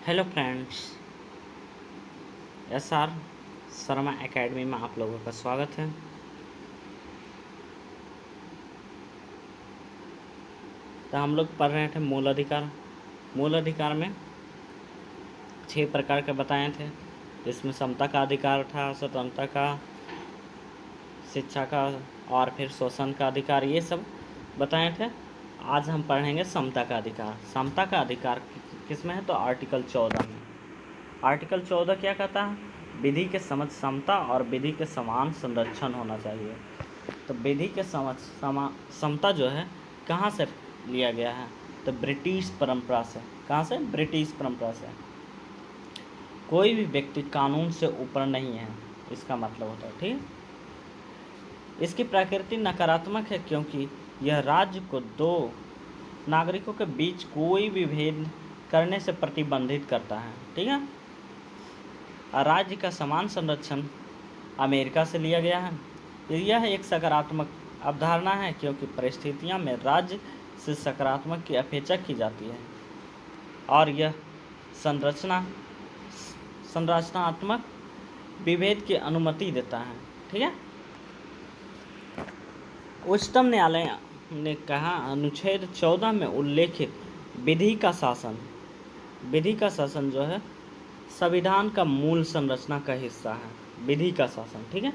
Hello friends, SR Sharma academy में आप लोगों का स्वागत है। तो हम लोग पढ़ रहे थे मूल अधिकार। मूल अधिकार में 6 प्रकार के बताए थे, जिसमें समता का अधिकार था, स्वतंत्रता का, शिक्षा का और फिर शोषण का अधिकार, ये सब बताए थे। आज हम पढ़ेंगे समता का अधिकार। समता का अधिकार किस में है? तो आर्टिकल 14 में। आर्टिकल 14 क्या कहता है? विधि के समझ समता और विधि के समान संरक्षण होना चाहिए। तो विधि के समझ समता जो है कहाँ से लिया गया है? तो ब्रिटिश परंपरा से। कहाँ से? ब्रिटिश परंपरा से। कोई भी व्यक्ति कानून से ऊपर नहीं है, इसका मतलब होता है, ठीक है। इसकी प्रकृति नकारात्मक है, क्योंकि यह राज्य को दो नागरिकों के बीच कोई भी भेद करने से प्रतिबंधित करता है, ठीक है। राज्य का समान संरक्षण अमेरिका से लिया गया है। यह एक सकारात्मक अवधारणा है, क्योंकि परिस्थितियों में राज्य से सकारात्मक की अपेक्षा की जाती है और यह संरचनात्मक विभेद की अनुमति देता है, ठीक है। उच्चतम न्यायालय ने कहा, अनुच्छेद 14 में उल्लेखित विधि का शासन जो है संविधान का मूल संरचना का हिस्सा है। विधि का शासन, ठीक है।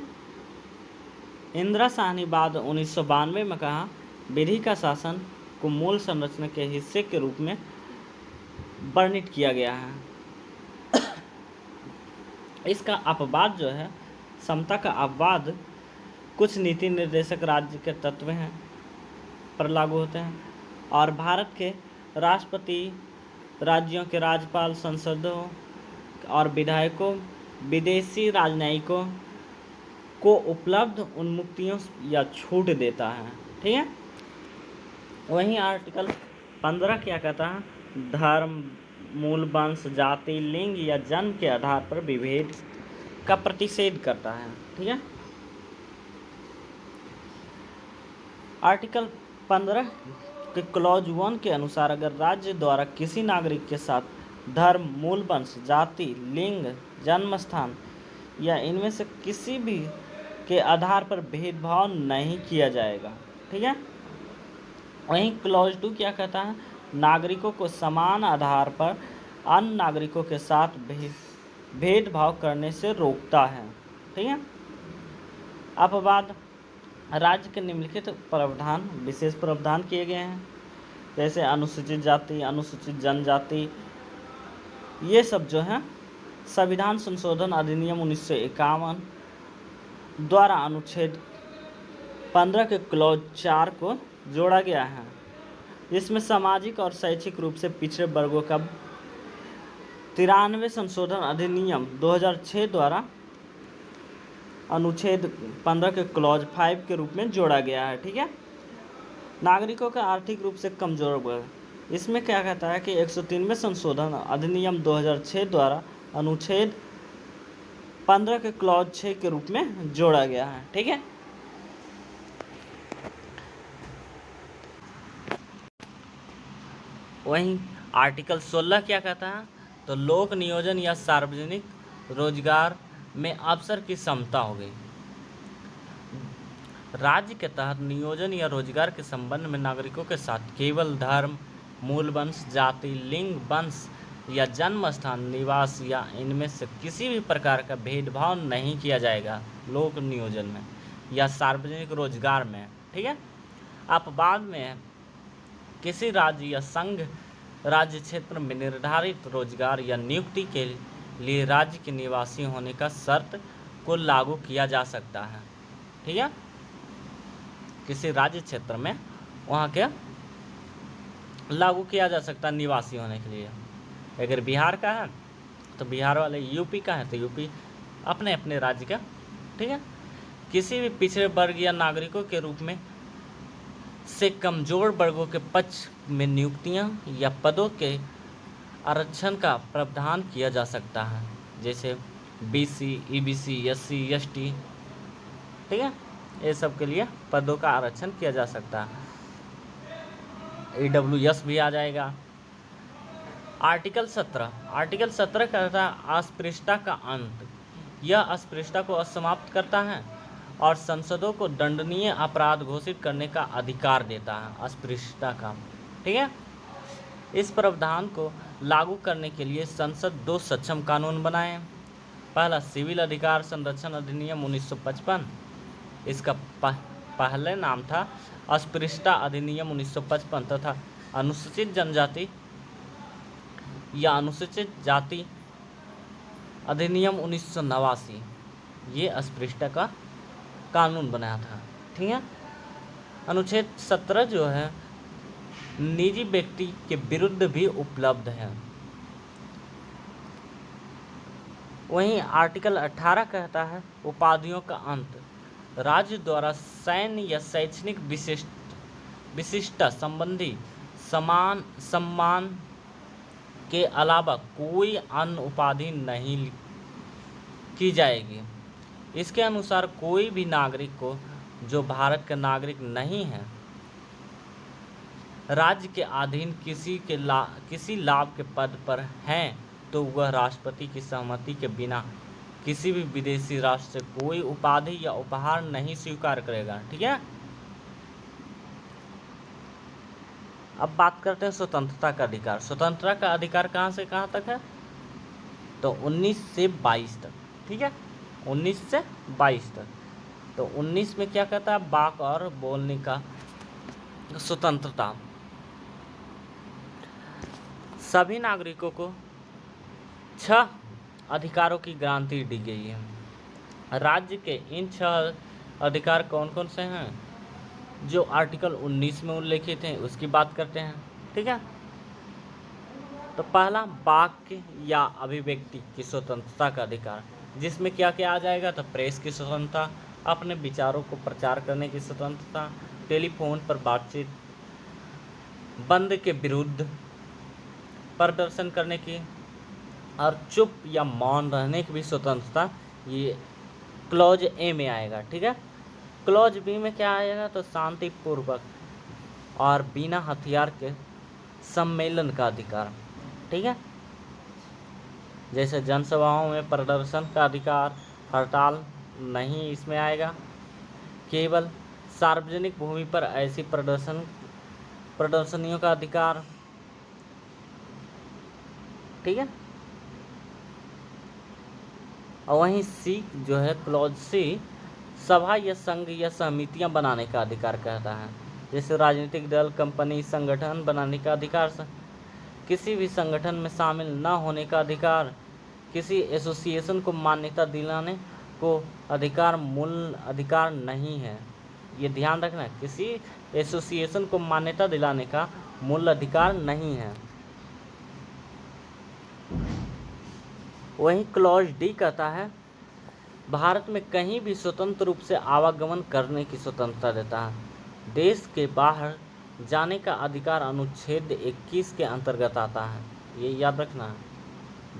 इंदिरा शाह ने बाद 1992 में कहा, विधि का शासन को मूल संरचना के हिस्से के रूप में वर्णित किया गया है। इसका अपवाद जो है, समता का अपवाद कुछ नीति निर्देशक राज्य के तत्व हैं पर लागू होते हैं, और भारत के राष्ट्रपति, राज्यों के राज्यपाल, संसदों और विधायकों, विदेशी राजनयिकों को उपलब्ध उन्मुक्तियों या छूट देता है, ठीक है। वहीं आर्टिकल 15 क्या कहता है? धर्म, मूल वंश, जाति, लिंग या जन्म के आधार पर विभेद का प्रतिषेध करता है, ठीक है। आर्टिकल 15 के क्लॉज 1 के अनुसार अगर राज्य द्वारा किसी नागरिक के साथ धर्म, मूल वंश, जाति, लिंग, जन्म स्थान या इनमें से किसी भी के आधार पर भेदभाव नहीं किया जाएगा, ठीक है। वहीं क्लॉज 2 क्या कहता है? नागरिकों को समान आधार पर अन्य नागरिकों के साथ भेदभाव करने से रोकता है, ठीक है। अपवाद, राज्य के निम्नलिखित प्रावधान, विशेष प्रावधान किए गए हैं, जैसे अनुसूचित जाति, अनुसूचित जनजाति, ये सब जो है संविधान संशोधन अधिनियम 1951 द्वारा अनुच्छेद 15 के क्लॉज 4 को जोड़ा गया है। इसमें सामाजिक और शैक्षिक रूप से पिछड़े वर्गों का 93 संशोधन अधिनियम 2006 द्वारा अनुच्छेद 15 के क्लॉज 5 के रूप में जोड़ा गया है, ठीक है। नागरिकों का आर्थिक रूप से कमजोर वर्ग, इसमें क्या कहता है कि 103वें संशोधन अधिनियम 2006 द्वारा अनुच्छेद 15 के क्लॉज 6 के रूप में जोड़ा गया है, ठीक है। वहीं आर्टिकल 16 क्या कहता है? तो लोक नियोजन या सार्वजनिक रोजगार में अवसर की समता हो गई। राज्य के तहत नियोजन या रोजगार के संबंध में नागरिकों के साथ केवल धर्म, मूल वंश, जाति, लिंग, वंश या जन्म स्थान, निवास या इनमें से किसी भी प्रकार का भेदभाव नहीं किया जाएगा लोक नियोजन में या सार्वजनिक रोजगार में, ठीक है। अपवाद में किसी राज्य या संघ राज्य क्षेत्र में निर्धारित रोजगार या नियुक्ति के लिए राज्य के निवासी होने का शर्त को लागू किया जा सकता है, ठीक है। किसी राज्य क्षेत्र में वहाँ के लागू किया जा सकता है निवासी होने के लिए। अगर बिहार का है तो बिहार वाले, यूपी का है तो यूपी, अपने अपने राज्य का, ठीक है। किसी भी पिछड़े वर्ग या नागरिकों के रूप में से कमजोर वर्गों के पक्ष में नियुक्तियां या पदों के आरक्षण का प्रावधान किया जा सकता है, जैसे BC, EBC, SC, ST, ठीक है। ये सब के लिए पदों का आरक्षण किया जा सकता है। EWS भी आ जाएगा, आर्टिकल 17 कहता है अस्पृश्यता का अंत। यह अस्पृश्यता को समाप्त करता है और संसदों को दंडनीय अपराध घोषित करने का अधिकार देता है अस्पृश्यता का। ठीक है। इस प्रावधान को लागू करने के लिए संसद 2 सक्षम कानून बनाए। पहला सिविल अधिकार संरक्षण अधिनियम 1955, इसका पहले नाम था अस्पृश्यता अधिनियम 1955, तथा अनुसूचित जनजाति या अनुसूचित जाति अधिनियम 1989, ये अस्पृश्यता का कानून बनाया था। ठीक है। अनुच्छेद 17 जो है निजी व्यक्ति के विरुद्ध भी उपलब्ध है। वहीं आर्टिकल 18 कहता है उपाधियों का अंत। राज्य द्वारा सैन्य या शैक्षणिक विशिष्टता संबंधी सम्मान के अलावा कोई अन्य उपाधि नहीं की जाएगी। इसके अनुसार कोई भी नागरिक को जो भारत का नागरिक नहीं है, राज्य के अधीन किसी लाभ के पद पर हैं, तो वह राष्ट्रपति की सहमति के बिना किसी भी विदेशी राष्ट्र से कोई उपाधि या उपहार नहीं स्वीकार करेगा। ठीक है। अब बात करते हैं स्वतंत्रता का अधिकार। स्वतंत्रता का अधिकार कहाँ से कहाँ तक है? तो 19 से 22 तक। ठीक है। 19 से 22 तक। तो 19 में क्या कहता है? वाक और बोलने का स्वतंत्रता। सभी नागरिकों को 6 अधिकारों की गारंटी दी गई है। राज्य के इन 6 अधिकार कौन कौन से हैं जो आर्टिकल 19 में उल्लेखित हैं, उसकी बात करते हैं। ठीक है। तो पहला वाक्य या अभिव्यक्ति की स्वतंत्रता का अधिकार, जिसमें क्या क्या आ जाएगा? तो प्रेस की स्वतंत्रता, अपने विचारों को प्रचार करने की स्वतंत्रता, टेलीफोन पर बातचीत, बंद के विरुद्ध प्रदर्शन करने की, और चुप या मौन रहने की भी स्वतंत्रता, ये क्लॉज ए में आएगा। ठीक है। क्लॉज बी में क्या आएगा? तो शांतिपूर्वक और बिना हथियार के सम्मेलन का अधिकार। ठीक है। जैसे जनसभाओं में प्रदर्शन का अधिकार, हड़ताल नहीं इसमें आएगा। केवल सार्वजनिक भूमि पर ऐसी प्रदर्शनियों का अधिकार। ठीक है। और वहीं सी जो है क्लॉज सी, सभा या संघ या समितियां बनाने का अधिकार कहता है। जैसे राजनीतिक दल, कंपनी, संगठन बनाने का अधिकार, किसी भी संगठन में शामिल न होने का अधिकार, किसी एसोसिएशन को मान्यता दिलाने को अधिकार मूल अधिकार नहीं है। ये ध्यान रखना, किसी एसोसिएशन को मान्यता दिलाने का मूल अधिकार नहीं है। वहीं क्लॉज डी कहता है भारत में कहीं भी स्वतंत्र रूप से आवागमन करने की स्वतंत्रता देता है। देश के बाहर जाने का अधिकार अनुच्छेद 21 के अंतर्गत आता है। ये याद रखना है।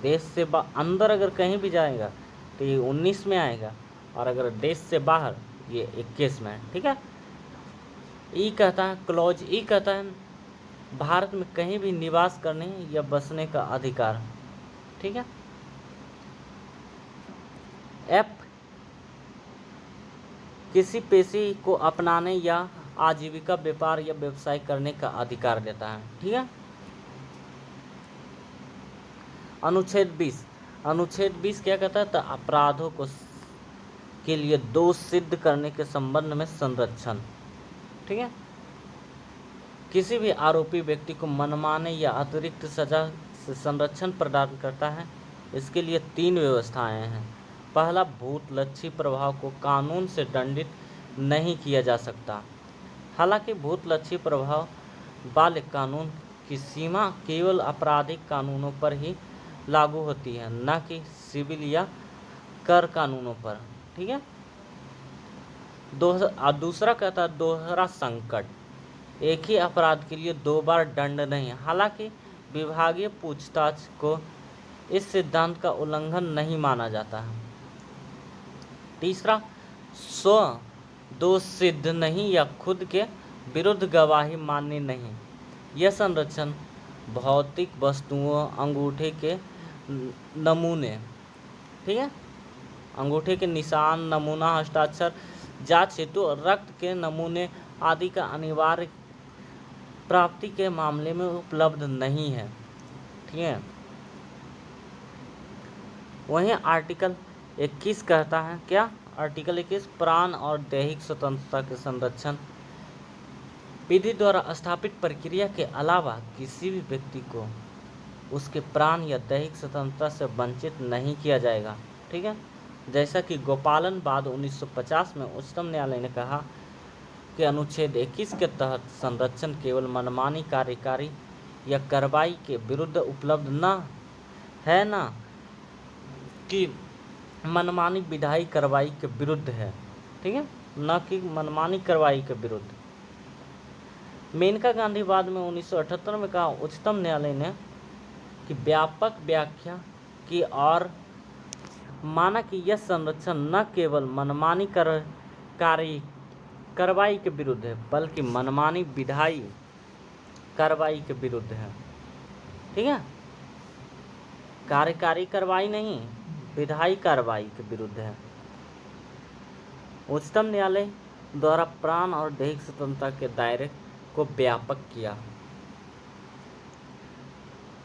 देश से अंदर अगर कहीं भी जाएगा तो ये 19 में आएगा, और अगर देश से बाहर ये 21 में है। ठीक है। ई कहता है, क्लॉज ई कहता है भारत में कहीं भी निवास करने या बसने का अधिकार। ठीक है। एफ किसी पेशे को अपनाने या आजीविका, व्यापार या व्यवसाय करने का अधिकार देता है। ठीक है। अनुच्छेद 20 क्या कहता है? तो अपराधों को के लिए दोष सिद्ध करने के संबंध में संरक्षण। ठीक है। किसी भी आरोपी व्यक्ति को मनमाने या अतिरिक्त सजा से संरक्षण प्रदान करता है। इसके लिए 3 व्यवस्थाएं हैं। पहला, भूतलक्षी प्रभाव को कानून से दंडित नहीं किया जा सकता। हालांकि भूतलक्षी प्रभाव वाले कानून की सीमा केवल आपराधिक कानूनों पर ही लागू होती है, न कि सिविल या कर कानूनों पर। ठीक है। दूसरा कहता है दोहरा संकट, एक ही अपराध के लिए 2 बार दंड नहीं। हालांकि विभागीय पूछताछ को इस सिद्धांत का उल्लंघन नहीं माना जाता है। तीसरा, स्व दोष सिद्ध नहीं या खुद के विरुद्ध गवाही मान्य नहीं। यह संरक्षण भौतिक वस्तुओं, अंगूठे के नमूने, ठीक है, अंगूठे के निशान, नमूना, हस्ताक्षर जांच हेतु रक्त के नमूने आदि का अनिवार्य प्राप्ति के मामले में उपलब्ध नहीं है, ठीक है। वहीं आर्टिकल 21 कहता है क्या, आर्टिकल 21 प्राण और दैहिक स्वतंत्रता के संरक्षण। विधि द्वारा स्थापित प्रक्रिया के अलावा किसी भी व्यक्ति को उसके प्राण या दैहिक स्वतंत्रता से वंचित नहीं किया जाएगा, ठीक है। जैसा कि गोपालन बाद 1950 में उच्चतम न्यायालय ने कहा कि अनुच्छेद 21 के तहत संरक्षण केवल मनमानी कार्यकारी या कार्रवाई के विरुद्ध उपलब्ध न है, न कि मनमानी विधायी कार्रवाई के विरुद्ध है, ठीक है, न कि मनमानी कार्रवाई के विरुद्ध। मेनका गांधी बाद में 1978 में कहा उच्चतम न्यायालय ने कि व्यापक व्याख्या की और माना कि यह संरक्षण न केवल मनमानी कार्रवाई के विरुद्ध है बल्कि मनमानी विधायी कार्रवाई के विरुद्ध है, ठीक है, कार्यकारी कार्रवाई नहीं, विधायी कार्रवाई के विरुद्ध है। उच्चतम न्यायालय द्वारा प्राण और दैहिक स्वतंत्रता के दायरे को व्यापक किया।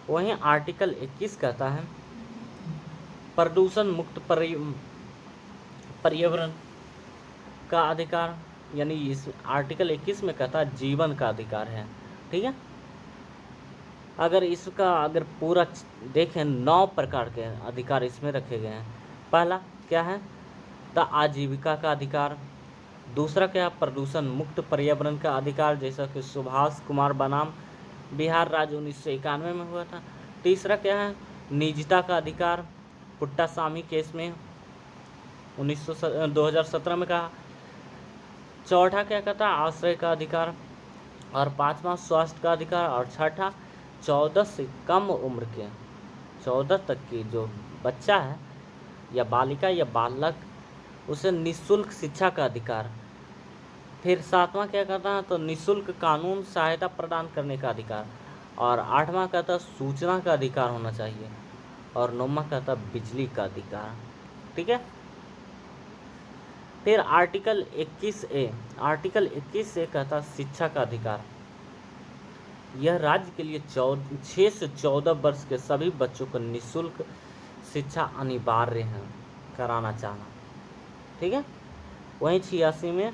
वहीं आर्टिकल 21 कहता है प्रदूषण मुक्त पर्यावरण का अधिकार, यानी इस आर्टिकल 21 में कहता है जीवन का अधिकार है, ठीक है। अगर पूरा देखें 9 प्रकार के अधिकार इसमें रखे गए हैं। पहला क्या है, द आजीविका का अधिकार। दूसरा क्या है, प्रदूषण मुक्त पर्यावरण का अधिकार, जैसा कि सुभाष कुमार बनाम बिहार राज्य 1991 में हुआ था। तीसरा क्या है, निजता का अधिकार, पुट्टासामी केस में 2017 में कहा। चौथा क्या कहता है, आश्रय का अधिकार। और पांचवा स्वास्थ्य का अधिकार। और छठा 14 से कम उम्र के 14 तक की जो बच्चा है या बालिका या बालक उसे निःशुल्क शिक्षा का अधिकार। फिर सातवां क्या कहता है, तो निःशुल्क कानून सहायता प्रदान करने का अधिकार। और आठवां कहता है सूचना का अधिकार होना चाहिए। और नौवां कहता है बिजली का अधिकार, ठीक है। फिर आर्टिकल 21A, आर्टिकल 21A कहता है शिक्षा का अधिकार। यह राज्य के लिए 6 से 14 वर्ष के सभी बच्चों को निःशुल्क शिक्षा अनिवार्य है कराना चाहना, ठीक है। वहीं 86 में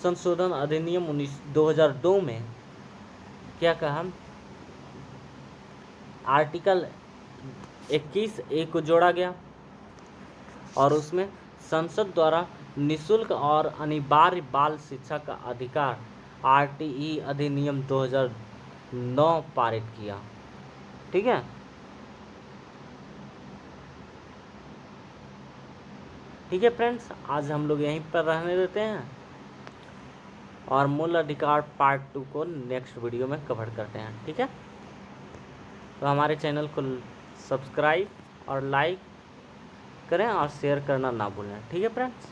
संशोधन अधिनियम 2002 में क्या कहा, आर्टिकल 21A को जोड़ा गया और उसमें संसद द्वारा निःशुल्क और अनिवार्य बाल शिक्षा का अधिकार RTE अधिनियम 2009 पारित किया, ठीक है। ठीक है फ्रेंड्स, आज हम लोग यहीं पर रहने देते हैं और मूल अधिकार पार्ट 2 को नेक्स्ट वीडियो में कवर करते हैं, ठीक है। तो हमारे चैनल को सब्सक्राइब और लाइक करें और शेयर करना ना भूलें, ठीक है फ्रेंड्स।